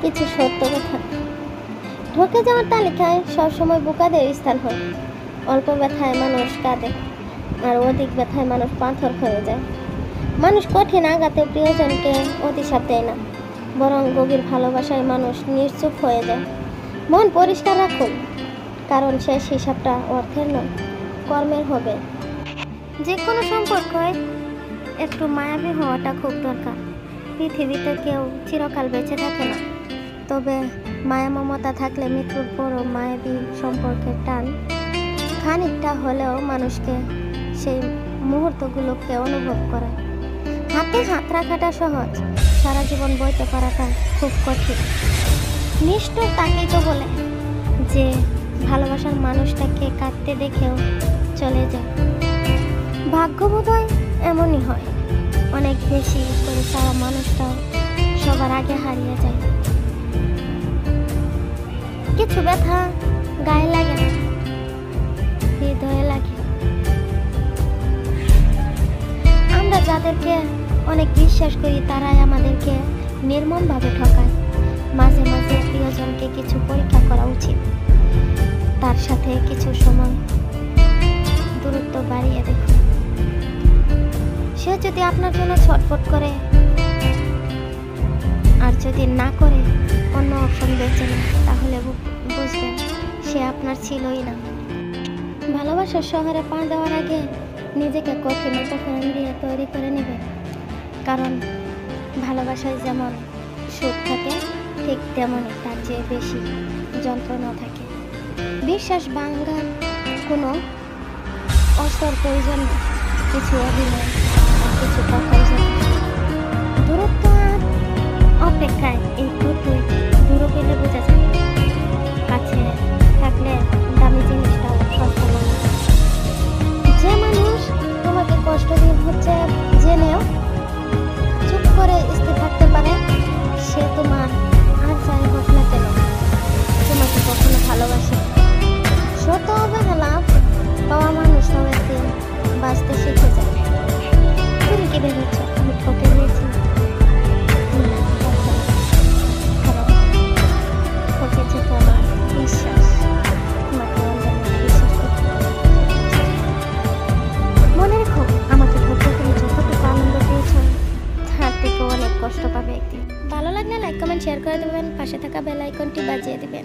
কিছু সত্য কথা। ঠকে যাওয়ার তালিকায় সবসময় বোকাদের স্থান হয়। অল্প ব্যথায় মানুষ কাঁদে, আর অধিক ব্যথায় মানুষ পাথর হয়ে যায়। মানুষ কঠিন আঘাতে প্রিয়জনকে অতিশাপ দেয় না, বরং গভীর ভালোবাসায় মানুষ নিশ্চুপ হয়ে যায়। মন পরিষ্কার রাখুন, কারণ শেষ হিসাবটা অর্থের নয়, কর্মের হবে। যে কোনো সম্পর্কয় একটু মায়াবী হওয়াটা খুব দরকার। পৃথিবীতে কেউ চিরকাল বেঁচে থাকে না, তবে মায়া মমতা থাকলে মৃত্যুর পরও মায়াবী সম্পর্কের টান খানিকটা হলেও মানুষকে সেই মুহূর্তগুলোকে অনুভব করে। হাতে হাত রাখাটা সহজ, সারা জীবন বইতে পারাটা খুব কঠিন। নিষ্ঠুর তাকেই তো বলে যে ভালোবাসার মানুষটাকে কাঁদতে দেখেও চলে যায়। ভাগ্যবোধহয় এমনই হয়, অনেক বেশি করে সারা মানুষটাও সবার আগে হারিয়ে যায়। কিছু ব্যথা গায়ে লাগে না, হৃদয়ে লাগে। আমরা যাদেরকে অনেক বিশ্বাস করি তারাই আমাদেরকে নির্মমভাবে ঠকায়। মাঝে মাঝে প্রিয়জনকে কিছু পরীক্ষা করা উচিত, তার সাথে কিছু সময় দূরত্ব বাড়িয়ে দেখুন। সে যদি আপনার জন্য ছটফট করে, আর যদি না করে অন্য অপশন বেছে নেয়, তাহলে বুঝবেন সে আপনার ছিলই না। ভালোবাসার শহরে পা দেওয়ার আগে নিজেকে কঠিন উপকরণ দিয়ে তৈরি করে নেবে, কারণ ভালোবাসায় যেমন সুখ থাকে, ঠিক তেমনই তার চেয়ে বেশি যন্ত্রণা থাকে। বিশ্বাস ভাঙার কোনো অস্ত্রের প্রয়োজন নেই, কিছু অভিনয় আর কিছু কথাই দূরত্ব আর অপেক্ষায় এই দুটোই দূর পেলে বোঝা যায়। কাছে থাকলে দামি জিনিসটাও সস্তা লাগে। যে মানুষ তোমাকে কষ্ট দিয়ে হচ্ছে জেনেও চুপ করে স্থির থাকতে পারে, সে তোমার আর যাই হোক না কেন তোমাকে কখনো ভালোবাসে। শত অবহেলা পাওয়া মানুষরাও একদিন বাঁচতে শিখে যায়। তুমি কি ভেবেছ আমি ঠকে গিয়েছি? ঠকেছে তোমার বিশ্বাস, তোমাকে বিশ্বাস করতে। মনে রেখো, আমাকে ঠকে তুমি যতটুকু আনন্দ পেয়েছ, তার থেকে অনেক কষ্ট পাবে একদিন। ভালো লাগলে লাইক কমেন্ট শেয়ার করে দেবেন, পাশে থাকা বেল আইকনটি বাজিয়ে দেবেন।